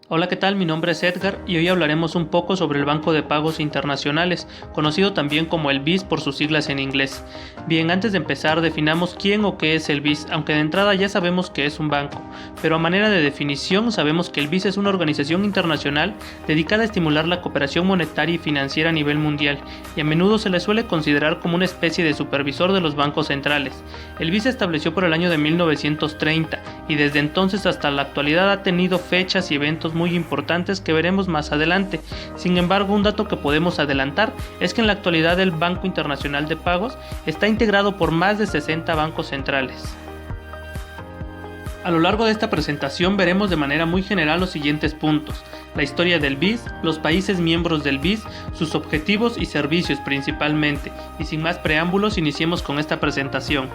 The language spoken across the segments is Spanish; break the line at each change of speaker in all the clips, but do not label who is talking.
Hola, ¿qué tal? Mi nombre es Edgar y hoy hablaremos un poco sobre el Banco de Pagos Internacionales, conocido también como el BIS por sus siglas en inglés. Bien, antes de empezar definamos quién o qué es el BIS, aunque de entrada ya sabemos que es un banco, pero a manera de definición sabemos que el BIS es una organización internacional dedicada a estimular la cooperación monetaria y financiera a nivel mundial, y a menudo se le suele considerar como una especie de supervisor de los bancos centrales. El BIS se estableció por el año de 1930 y desde entonces hasta la actualidad ha tenido fechas y eventos muy importantes que veremos más adelante. Sin embargo, un dato que podemos adelantar es que en la actualidad el Banco Internacional de Pagos está integrado por más de 60 bancos centrales. A lo largo de esta presentación veremos de manera muy general los siguientes puntos: la historia del BIS, los países miembros del BIS, sus objetivos y servicios principalmente, y sin más preámbulos iniciemos con esta presentación.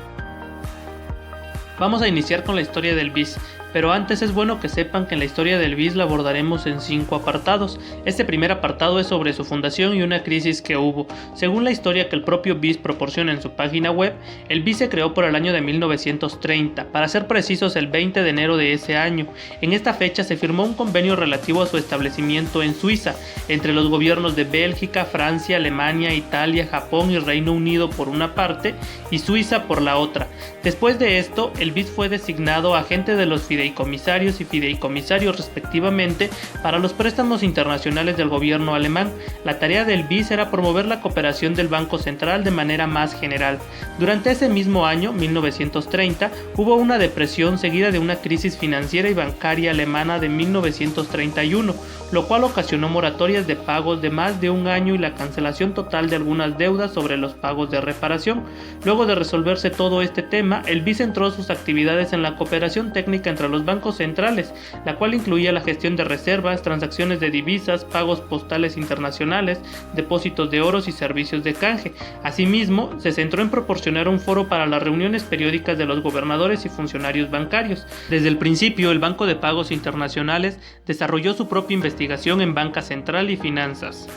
Vamos a iniciar con la historia del BIS, pero antes es bueno que sepan que en la historia del BIS la abordaremos en 5 apartados. Este primer apartado es sobre su fundación y una crisis que hubo. Según la historia que el propio BIS proporciona en su página web, el BIS se creó por el año de 1930, para ser precisos el 20 de enero de ese año. En esta fecha se firmó un convenio relativo a su establecimiento en Suiza, entre los gobiernos de Bélgica, Francia, Alemania, Italia, Japón y Reino Unido por una parte, y Suiza por la otra. Después de esto, el BIS fue designado agente de los fideicomisarios y fideicomisarios respectivamente para los préstamos internacionales del gobierno alemán. La tarea del BIS era promover la cooperación del Banco Central de manera más general. Durante ese mismo año, 1930, hubo una depresión seguida de una crisis financiera y bancaria alemana de 1931, lo cual ocasionó moratorias de pagos de más de un año y la cancelación total de algunas deudas sobre los pagos de reparación. Luego de resolverse todo este tema, el BIS centró sus actividades en la cooperación técnica entre los bancos centrales, la cual incluía la gestión de reservas, transacciones de divisas, pagos postales internacionales, depósitos de oros y servicios de canje. Asimismo, se centró en proporcionar un foro para las reuniones periódicas de los gobernadores y funcionarios bancarios. Desde el principio, el Banco de Pagos Internacionales desarrolló su propia investigación en banca central y finanzas.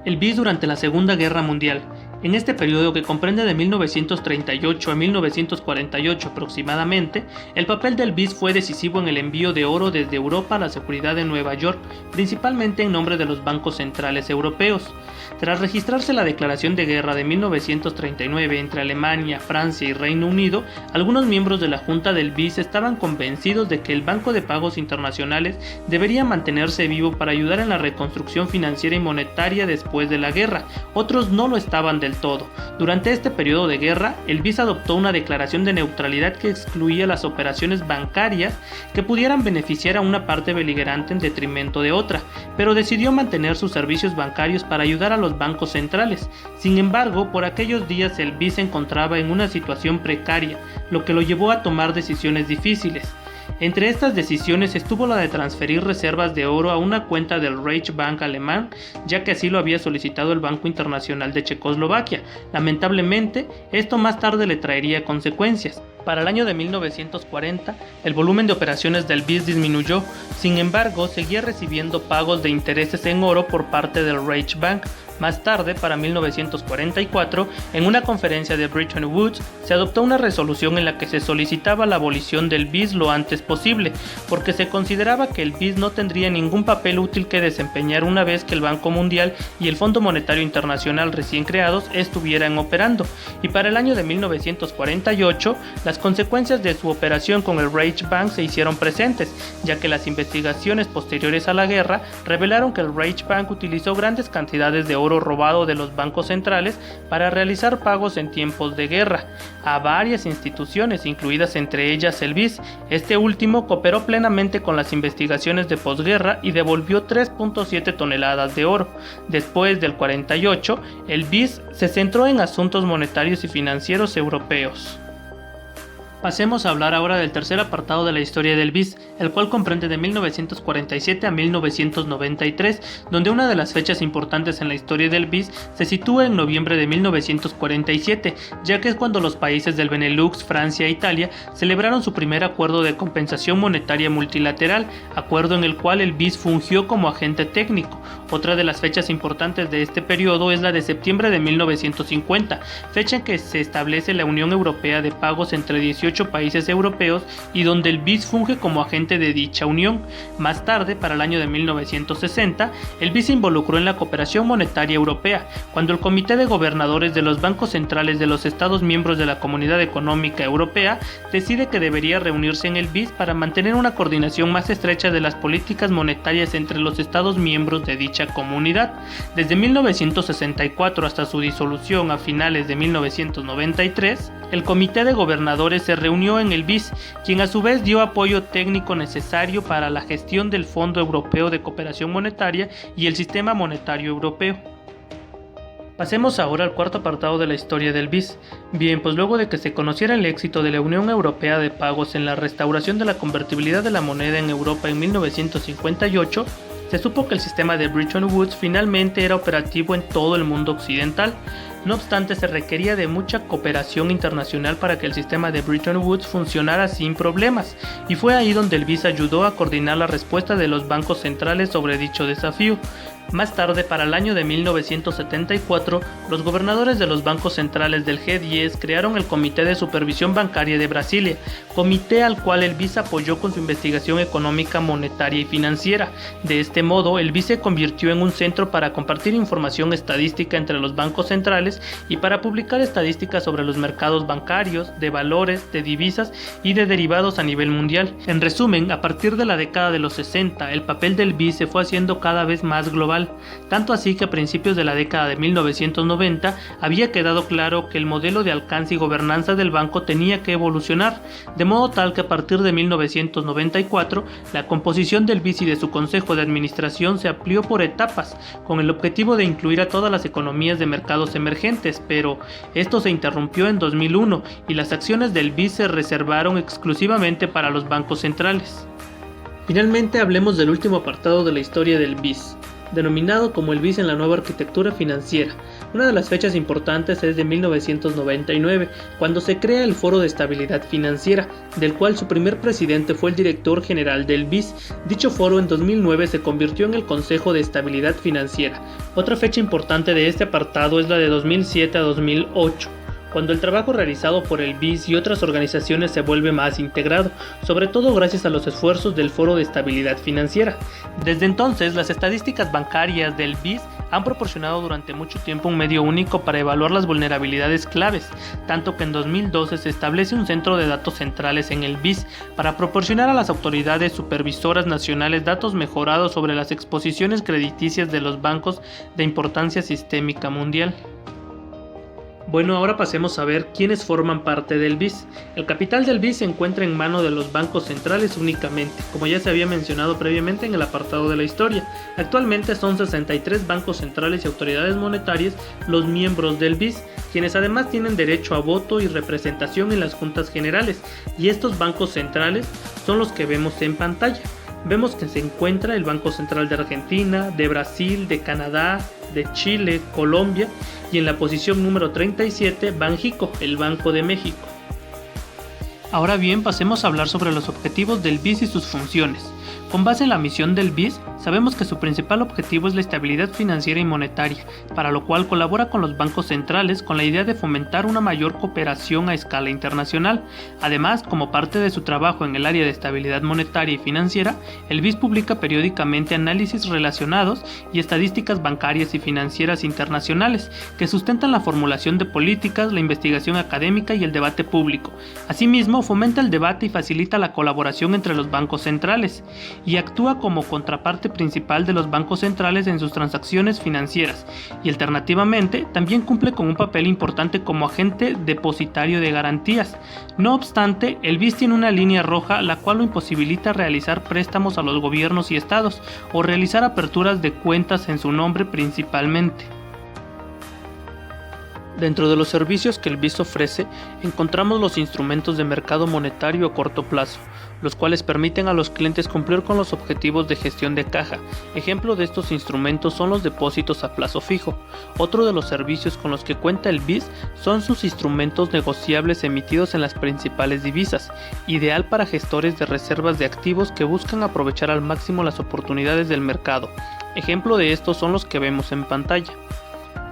El BIS durante la Segunda Guerra Mundial. En este periodo, que comprende de 1938 a 1948 aproximadamente, el papel del BIS fue decisivo en el envío de oro desde Europa a la seguridad de Nueva York, principalmente en nombre de los bancos centrales europeos. Tras registrarse la declaración de guerra de 1939 entre Alemania, Francia y Reino Unido, algunos miembros de la Junta del BIS estaban convencidos de que el Banco de Pagos Internacionales debería mantenerse vivo para ayudar en la reconstrucción financiera y monetaria después de la guerra. Otros no lo estaban del todo. Durante este periodo de guerra, el BIS adoptó una declaración de neutralidad que excluía las operaciones bancarias que pudieran beneficiar a una parte beligerante en detrimento de otra, pero decidió mantener sus servicios bancarios para ayudar a los bancos centrales. Sin embargo, por aquellos días el BIS se encontraba en una situación precaria, lo que lo llevó a tomar decisiones difíciles. Entre estas decisiones estuvo la de transferir reservas de oro a una cuenta del Reichsbank alemán, ya que así lo había solicitado el Banco Internacional de Checoslovaquia. Lamentablemente, esto más tarde le traería consecuencias. Para el año de 1940, el volumen de operaciones del BIS disminuyó. Sin embargo, seguía recibiendo pagos de intereses en oro por parte del Reichsbank. Más tarde, para 1944, en una conferencia de Bretton Woods, se adoptó una resolución en la que se solicitaba la abolición del BIS lo antes posible, porque se consideraba que el BIS no tendría ningún papel útil que desempeñar una vez que el Banco Mundial y el Fondo Monetario Internacional recién creados estuvieran operando. Y para el año de 1948, las consecuencias de su operación con el Reichsbank se hicieron presentes, ya que las investigaciones posteriores a la guerra revelaron que el Reichsbank utilizó grandes cantidades de oro robado de los bancos centrales para realizar pagos en tiempos de guerra a varias instituciones, incluidas entre ellas el BIS. Este último cooperó plenamente con las investigaciones de posguerra y devolvió 3.7 toneladas de oro. Después del 48, el BIS se centró en asuntos monetarios y financieros europeos. Pasemos a hablar ahora del tercer apartado de la historia del BIS, el cual comprende de 1947 a 1993, donde una de las fechas importantes en la historia del BIS se sitúa en noviembre de 1947, ya que es cuando los países del Benelux, Francia e Italia celebraron su primer acuerdo de compensación monetaria multilateral, acuerdo en el cual el BIS fungió como agente técnico. Otra de las fechas importantes de este periodo es la de septiembre de 1950, fecha en que se establece la Unión Europea de Pagos entre 18 18 países europeos y donde el BIS funge como agente de dicha unión. Más tarde, para el año de 1960, el BIS se involucró en la cooperación monetaria europea, cuando el Comité de Gobernadores de los bancos centrales de los Estados miembros de la Comunidad Económica Europea decide que debería reunirse en el BIS para mantener una coordinación más estrecha de las políticas monetarias entre los Estados miembros de dicha comunidad. Desde 1964 hasta su disolución a finales de 1993, el Comité de Gobernadores se reunió en el BIS, quien a su vez dio apoyo técnico necesario para la gestión del Fondo Europeo de Cooperación Monetaria y el Sistema Monetario Europeo. Pasemos ahora al cuarto apartado de la historia del BIS. Bien, pues luego de que se conociera el éxito de la Unión Europea de Pagos en la restauración de la convertibilidad de la moneda en Europa en 1958, se supo que el sistema de Bretton Woods finalmente era operativo en todo el mundo occidental. No obstante, se requería de mucha cooperación internacional para que el sistema de Bretton Woods funcionara sin problemas, y fue ahí donde el BIS ayudó a coordinar la respuesta de los bancos centrales sobre dicho desafío. Más tarde, para el año de 1974, los gobernadores de los bancos centrales del G10 crearon el Comité de Supervisión Bancaria de Brasilia, comité al cual el BIS apoyó con su investigación económica, monetaria y financiera. De este modo, el BIS se convirtió en un centro para compartir información estadística entre los bancos centrales y para publicar estadísticas sobre los mercados bancarios, de valores, de divisas y de derivados a nivel mundial. En resumen, a partir de la década de los 60, el papel del BIS se fue haciendo cada vez más global, tanto así que a principios de la década de 1990 había quedado claro que el modelo de alcance y gobernanza del banco tenía que evolucionar, de modo tal que a partir de 1994 la composición del BIS y de su consejo de administración se amplió por etapas, con el objetivo de incluir a todas las economías de mercados emergentes, pero esto se interrumpió en 2001 y las acciones del BIS se reservaron exclusivamente para los bancos centrales. Finalmente hablemos del último apartado de la historia del BIS, denominado como el BIS en la nueva arquitectura financiera. Una de las fechas importantes es de 1999, cuando se crea el Foro de Estabilidad Financiera, del cual su primer presidente fue el director general del BIS. Dicho foro en 2009 se convirtió en el Consejo de Estabilidad Financiera. Otra fecha importante de este apartado es la de 2007 a 2008. Cuando el trabajo realizado por el BIS y otras organizaciones se vuelve más integrado, sobre todo gracias a los esfuerzos del Foro de Estabilidad Financiera. Desde entonces, las estadísticas bancarias del BIS han proporcionado durante mucho tiempo un medio único para evaluar las vulnerabilidades claves, tanto que en 2012 se establece un centro de datos centrales en el BIS para proporcionar a las autoridades supervisoras nacionales datos mejorados sobre las exposiciones crediticias de los bancos de importancia sistémica mundial. Bueno, ahora pasemos a ver quiénes forman parte del BIS. El capital del BIS se encuentra en manos de los bancos centrales únicamente, como ya se había mencionado previamente en el apartado de la historia. Actualmente son 63 bancos centrales y autoridades monetarias los miembros del BIS, quienes además tienen derecho a voto y representación en las juntas generales, y estos bancos centrales son los que vemos en pantalla. Vemos que se encuentra el Banco Central de Argentina, de Brasil, de Canadá, de Chile, Colombia, y en la posición número 37, Banxico, el Banco de México. Ahora bien, pasemos a hablar sobre los objetivos del BIS y sus funciones. Con base en la misión del BIS, sabemos que su principal objetivo es la estabilidad financiera y monetaria, para lo cual colabora con los bancos centrales con la idea de fomentar una mayor cooperación a escala internacional. Además, como parte de su trabajo en el área de estabilidad monetaria y financiera, el BIS publica periódicamente análisis relacionados y estadísticas bancarias y financieras internacionales que sustentan la formulación de políticas, la investigación académica y el debate público. Asimismo, fomenta el debate y facilita la colaboración entre los bancos centrales, y actúa como contraparte principal de los bancos centrales en sus transacciones financieras, y alternativamente también cumple con un papel importante como agente depositario de garantías. No obstante, el BIS tiene una línea roja la cual lo imposibilita realizar préstamos a los gobiernos y estados o realizar aperturas de cuentas en su nombre principalmente. Dentro de los servicios que el BIS ofrece, encontramos los instrumentos de mercado monetario a corto plazo, los cuales permiten a los clientes cumplir con los objetivos de gestión de caja. Ejemplo de estos instrumentos son los depósitos a plazo fijo. Otro de los servicios con los que cuenta el BIS son sus instrumentos negociables emitidos en las principales divisas, ideal para gestores de reservas de activos que buscan aprovechar al máximo las oportunidades del mercado. Ejemplo de estos son los que vemos en pantalla.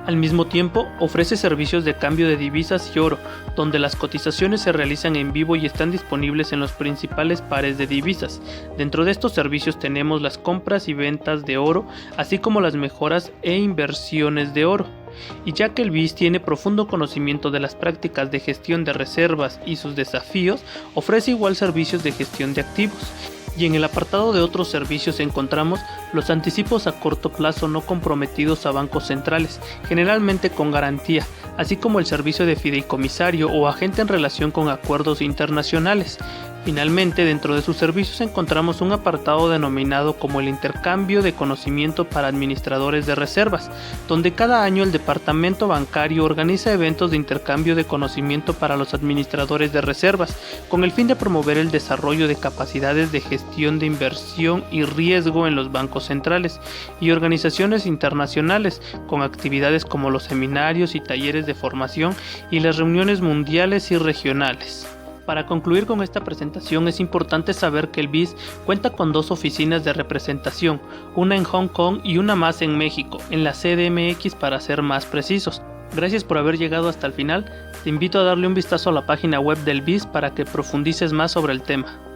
Al mismo tiempo, ofrece servicios de cambio de divisas y oro, donde las cotizaciones se realizan en vivo y están disponibles en los principales pares de divisas. Dentro de estos servicios tenemos las compras y ventas de oro, así como las mejoras e inversiones de oro. Y ya que el BIS tiene profundo conocimiento de las prácticas de gestión de reservas y sus desafíos, ofrece igual servicios de gestión de activos. Y en el apartado de otros servicios encontramos los anticipos a corto plazo no comprometidos a bancos centrales, generalmente con garantía, así como el servicio de fideicomisario o agente en relación con acuerdos internacionales. Finalmente, dentro de sus servicios encontramos un apartado denominado como el intercambio de conocimiento para administradores de reservas, donde cada año el departamento bancario organiza eventos de intercambio de conocimiento para los administradores de reservas, con el fin de promover el desarrollo de capacidades de gestión de inversión y riesgo en los bancos centrales y organizaciones internacionales, con actividades como los seminarios y talleres de formación y las reuniones mundiales y regionales. Para concluir con esta presentación es importante saber que el BIS cuenta con 2 oficinas de representación, una en Hong Kong y una más en México, en la CDMX para ser más precisos. Gracias por haber llegado hasta el final, te invito a darle un vistazo a la página web del BIS para que profundices más sobre el tema.